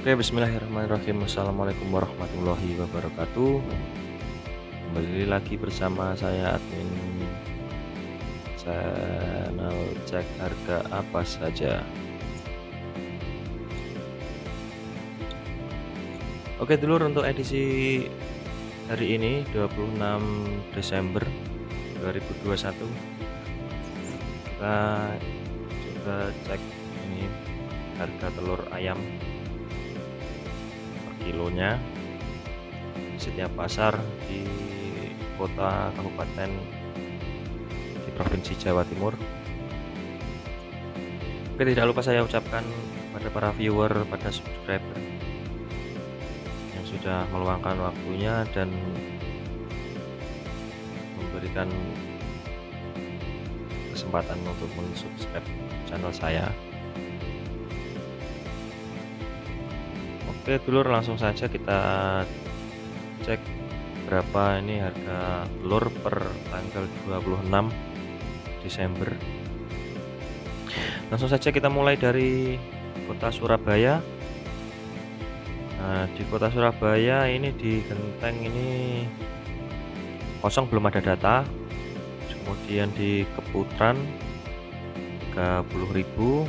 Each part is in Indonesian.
Oke, bismillahirrahmanirrahim. Assalamualaikum warahmatullahi wabarakatuh. Kembali lagi bersama saya admin channel Cek Harga Apa Saja. Oke dulur, untuk edisi hari ini 26 Desember 2021 kita coba cek ini harga telur ayam per kilonya setiap pasar di kota kabupaten di provinsi Jawa Timur. Oke, tidak lupa saya ucapkan pada para viewer, pada subscriber yang sudah meluangkan waktunya dan memberikan kesempatan untuk mensubscribe channel saya. Oke dulur, langsung saja kita cek berapa ini harga telur per tanggal 26 Desember. Langsung saja kita mulai dari kota Surabaya. Nah, di kota Surabaya ini di Genteng ini kosong, belum ada data. Kemudian di Keputran 30.000,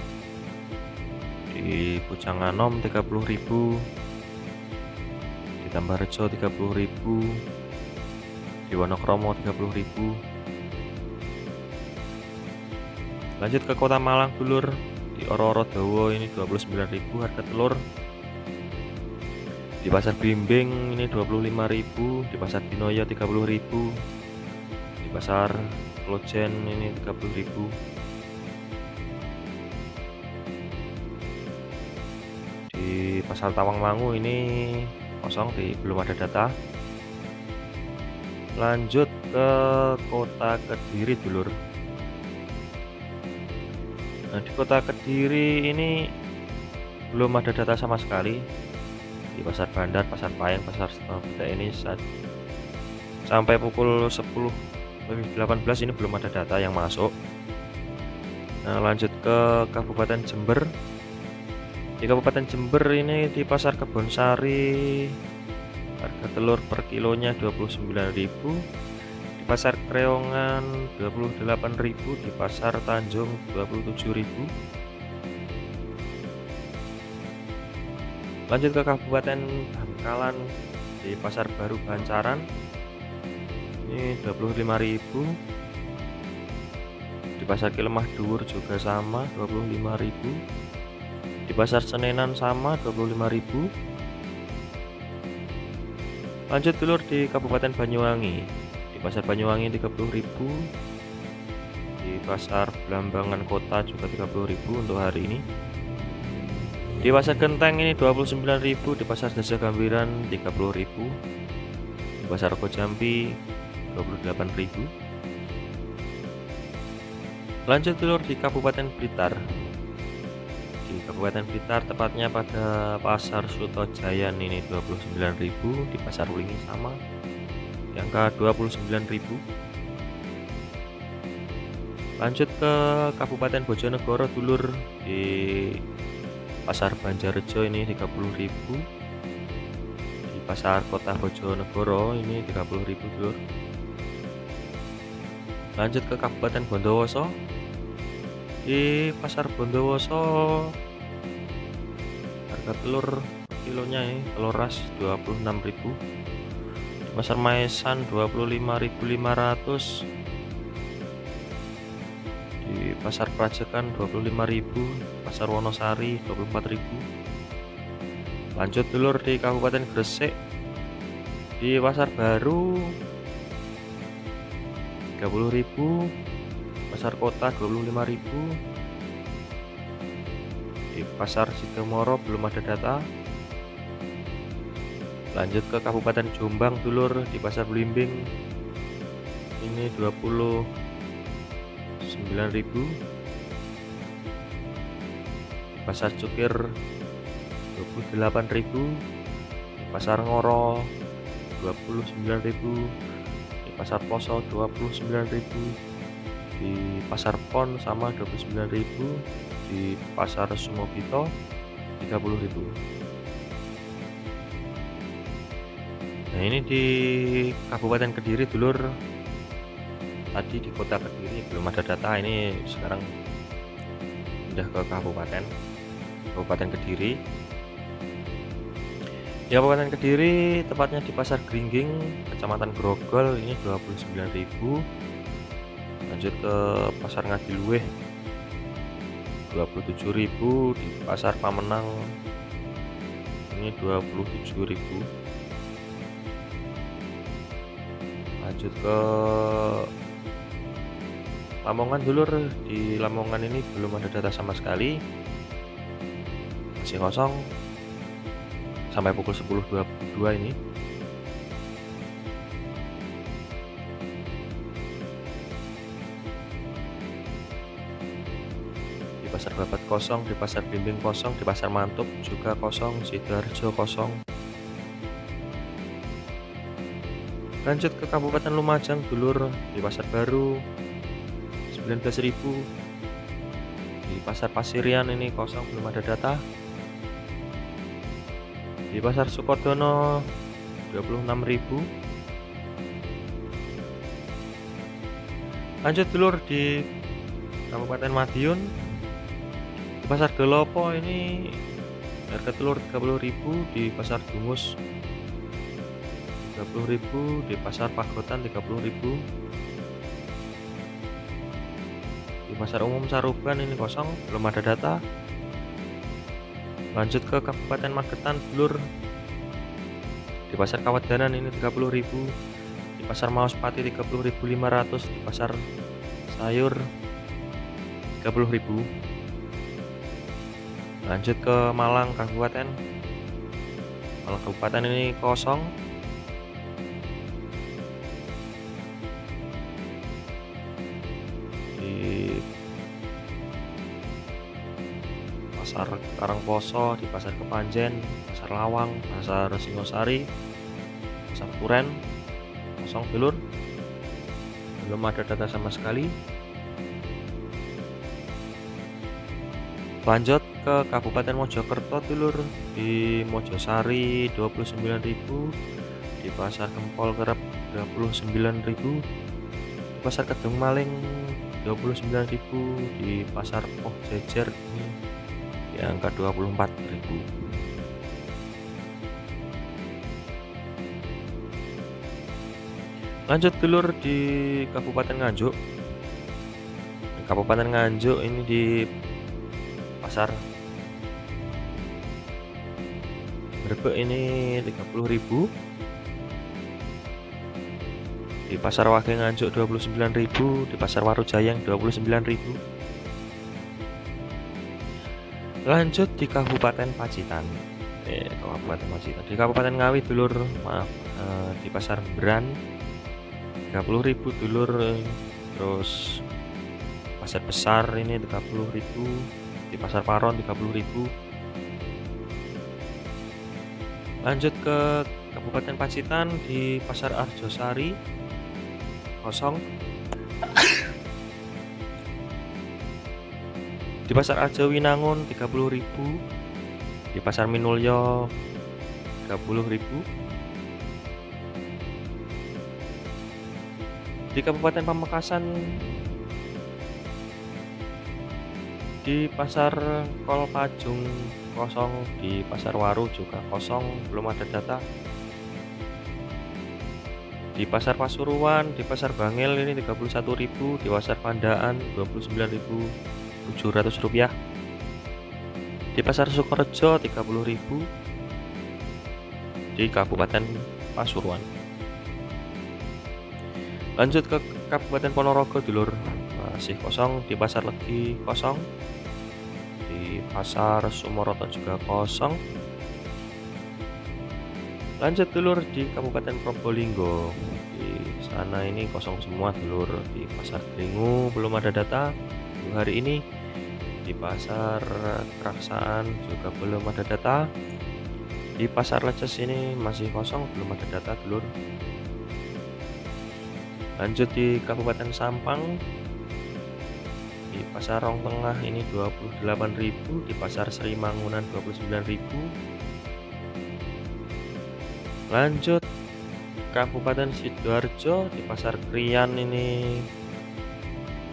di Pujanganom 30.000, di Tambarrejo 30.000, di Wonokromo 30.000. Lanjut ke kota Malang dulur, di Ororo-Dawa ini 29.000 harga telur. Di Pasar Blimbing ini 25.000, di Pasar Dinoyo 30.000, di Pasar Klojen ini 30.000. Di Pasar Tawangmangu ini kosong, belum ada data. Lanjut ke kota Kediri dulur. Nah, di kota Kediri ini belum ada data sama sekali. Di Pasar Bandar, Pasar Payang, Pasar Setabuda ini sampai pukul 10.18 ini belum ada data yang masuk. Nah, lanjut ke Kabupaten Jember. Di Kabupaten Jember ini di Pasar Kebonsari harga telur per kilonya 29.000, di Pasar Kreongan 28.000, di Pasar Tanjung 27.000. Lanjut ke Kabupaten Bangkalan, di Pasar Baru Bancaran ini 25.000, di Pasar Kilemah Dhuwur juga sama 25.000, di Pasar Senenan sama 25.000. Lanjut dulur di Kabupaten Banyuwangi, di Pasar Banyuwangi 30.000, di Pasar Blambangan Kota juga 30.000 untuk hari ini. Di Pasar Genteng ini 29.000, di Pasar Jasa Gambiran 30.000, di Pasar Kojambi 28.000. Lanjut dulur di Kabupaten Blitar. Di Kabupaten Blitar tepatnya pada Pasar Sutojayan ini 29.000, di Pasar Ulingi sama di angka 29.000. Lanjut ke Kabupaten Bojonegoro dulur, di Pasar Banjarjo ini 30.000, di Pasar Kota Bojonegoro ini 30.000 dulur. Lanjut ke Kabupaten Bondowoso. Di Pasar Bondowoso harga telur per kilonya ini telur ras 26.000, di Pasar Maesan 25.500, di Pasar Prajekan 25.000, Pasar Wonosari 24.000. Lanjut dulur di Kabupaten Gresik, di Pasar Baru 30.000, Pasar Kota 25.000, di Pasar Sidomoro belum ada data. Lanjut ke Kabupaten Jombang dulur, di Pasar Blimbing ini 29.000, di Pasar Cukir 28.000, di Pasar Ngoro 29.000, di Pasar Poso 29.000, di Pasar Pon sama 29.000, di Pasar Sumobito 30.000. Nah, ini di Kabupaten Kediri dulur, tadi di kota Kediri belum ada data, ini sekarang pindah ke Kabupaten Kediri. Di Kabupaten Kediri, tepatnya di Pasar Gringging, Kecamatan Grogol, ini 29.000. Lanjut ke Pasar Ngadiluih, 27.000. Di Pasar Pamenang, ini 27.000. Lanjut ke Lamongan dulur, di Lamongan ini belum ada data sama sekali, masih kosong sampai pukul 10.22 ini. Di Pasar Babat kosong, di Pasar Blimbing kosong, di Pasar Mantub juga kosong, Sidoarjo kosong. Lanjut ke Kabupaten Lumajang dulur, di Pasar Baru 19.000. Di Pasar Pasirian ini kosong, belum ada data. Di Pasar Sukodono 26.000. Lanjut dulur di Kabupaten Madiun, di Pasar Gelopo ini harga telur 30.000. Di Pasar Dungus 30.000. Di Pasar Pagotan 30.000. Di Pasar Umum Saruban ini kosong, belum ada data. Lanjut ke Kabupaten Magetan dulur, di Pasar Kawedanan ini 30.000. Di Pasar Maospati 30.500. Di Pasar Sayur 30.000. Lanjut ke Malang Kabupaten ini kosong. Di Pasar Karangposo, di Pasar Kepanjen, Pasar Lawang, Pasar Singosari, Pasar Turen kosong dulur, belum ada data sama sekali. Lanjut ke Kabupaten Mojokerto dulur, di Mojosari 29.000. Di Pasar Gempol Kerep 29.000. Di Pasar Kedung Maling 29.000. Di Pasar Poh Jejer ini di angka 24.000. Lanjut dulur di Kabupaten Nganjuk. Di Kabupaten Nganjuk ini di Pasar Brebek ini 30.000. Di Pasar Wage Nganjuk 29.000. Di Pasar Warujayang 29.000. Lanjut di Kabupaten Pacitan. Di Kabupaten Ngawi dulur, di Pasar Beran 30.000 dulur. Terus Pasar Besar ini 30.000. Di Pasar Paron 30.000. Lanjut ke Kabupaten Pacitan, di Pasar Arjosari kosong. Di Pasar Arjo Winangun 30.000. Di Pasar Minulyo 30.000. Di Kabupaten Pamekasan, di Pasar Kolpajung kosong. Di Pasar Waru juga kosong, belum ada data. Di Pasar Pasuruan, di Pasar Bangil ini 31.000. Di Pasar Pandaan 29.700 rupiah. Di Pasar Sukorejo 30.000. Di Kabupaten Pasuruan. Lanjut ke Kabupaten Ponorogo dulur, masih kosong. Di Pasar Legi kosong. Di Pasar Sumoroto juga kosong. Lanjut dulur di Kabupaten Probolinggo, di sana ini kosong semua dulur. Di Pasar Dringu belum ada data hari ini. Di Pasar Keraksaan juga belum ada data. Di Pasar Leces ini masih kosong, belum ada data dulur. Lanjut di Kabupaten Sampang, di Pasar Rong Tengah ini 28.000. Di Pasar Sri Mangunan 29.000. Lanjut Kabupaten Sidoarjo di Pasar Krian ini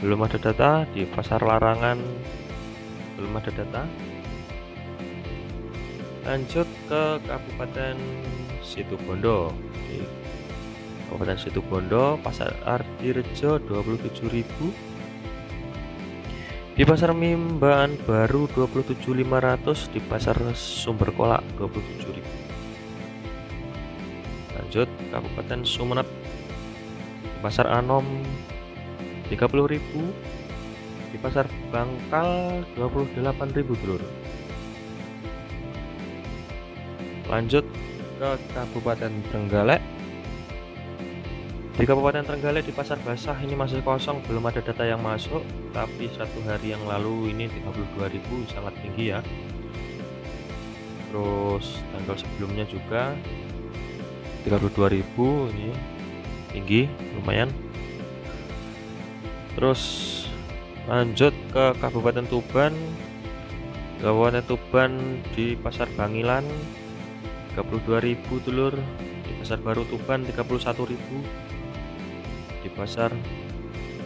belum ada data, di Pasar Larangan belum ada data. Lanjut ke Kabupaten Situbondo. Di Kabupaten Situbondo, Pasar Ardirejo 27.000. Di Pasar Mimbaan Baru 27.500, di Pasar Sumberkolak 27.000. Lanjut Kabupaten Sumeneb, di Pasar Anom 30.000, di Pasar Bangkal 28.000 Dulur. Lanjut ke Kabupaten Trenggalek. Di Kabupaten Trenggalek di Pasar Basah ini masih kosong, belum ada data yang masuk, tapi 1 hari yang lalu ini 32.000, sangat tinggi ya. Terus tanggal sebelumnya juga 32.000, ini tinggi lumayan. Terus lanjut ke Kabupaten Tuban. Kabupaten Tuban di Pasar Bangilan 32.000 Dulur. Di Pasar Baru Tuban 31.000. Di Pasar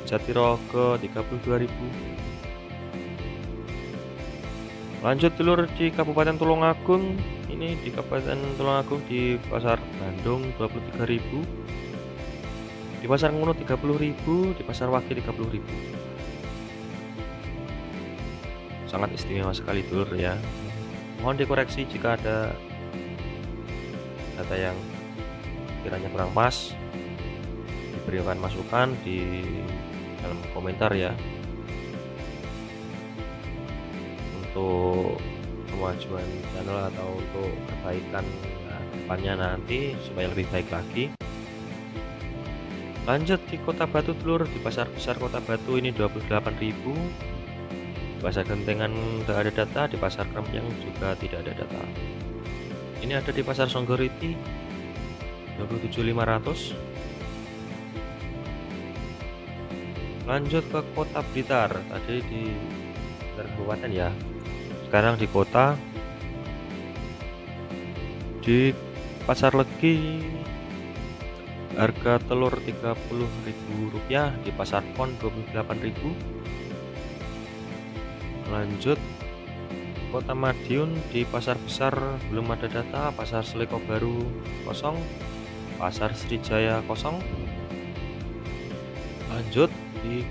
Jatirogo 32.000. Lanjut Dulur di Kabupaten Tulungagung. Ini di Kabupaten Tulungagung di Pasar Bandung 23.000. Di Pasar Ngono 30.000, di Pasar Wage 30.000. Sangat istimewa sekali Dulur ya. Mohon dikoreksi jika ada data yang kiranya kurang pas, diberikan masukan di dalam komentar ya, untuk kemajuan channel atau untuk perbaikan depannya nanti supaya lebih baik lagi. Lanjut di Kota Batu Dulur, di Pasar Besar Kota Batu ini 28.000. Di Pasar Gentengan tidak ada data, di Pasar Krempyang juga tidak ada data. Ini ada di Pasar Songgoriti 27.500. Lanjut ke Kota Blitar, tadi di kabupaten ya. Sekarang di kota. Di Pasar Legi harga telur Rp30.000, di Pasar Pon 28.000. Lanjut Kota Madiun, di Pasar Besar belum ada data, Pasar Seleko Baru kosong, Pasar Srijaya kosong. Lanjut di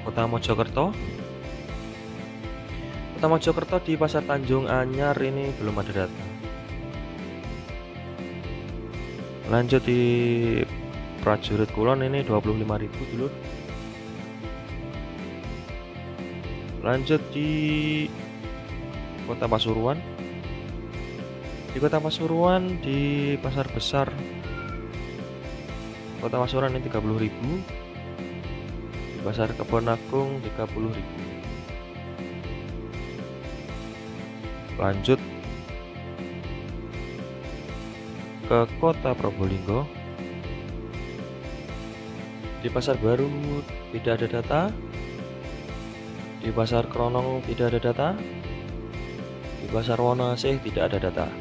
Kota Mojokerto. Kota Mojokerto di Pasar Tanjung Anyar ini belum ada data. Lanjut di Prajurit Kulon ini 25.000 Dulur. Lanjut di Kota Pasuruan. Di Kota Pasuruan di Pasar Besar Kota Pasuruan ini 30.000. Di Pasar Kebonagung 30.000. Lanjut ke Kota Probolinggo. Di Pasar Baru tidak ada data. Di Pasar Kronong tidak ada data. Di Pasar Wonasih tidak ada data.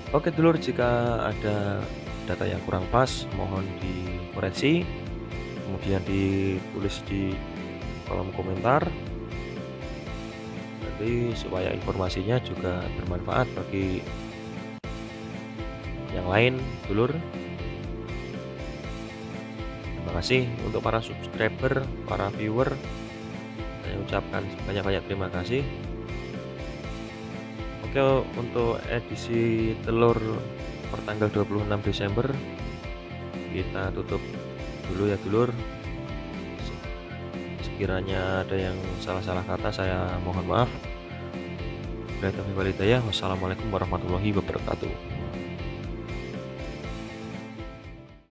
Oke Dulur, jika ada data yang kurang pas mohon dikoreksi, kemudian ditulis di kolom komentar nanti supaya informasinya juga bermanfaat bagi yang lain Dulur. Terima kasih untuk para subscriber, para viewer, saya ucapkan banyak-banyak terima kasih. Oke, untuk edisi telur pertanggal 26 Desember kita tutup dulu ya Dulur. Sekiranya ada yang salah-salah kata saya mohon maaf. Wassalamualaikum warahmatullahi wabarakatuh.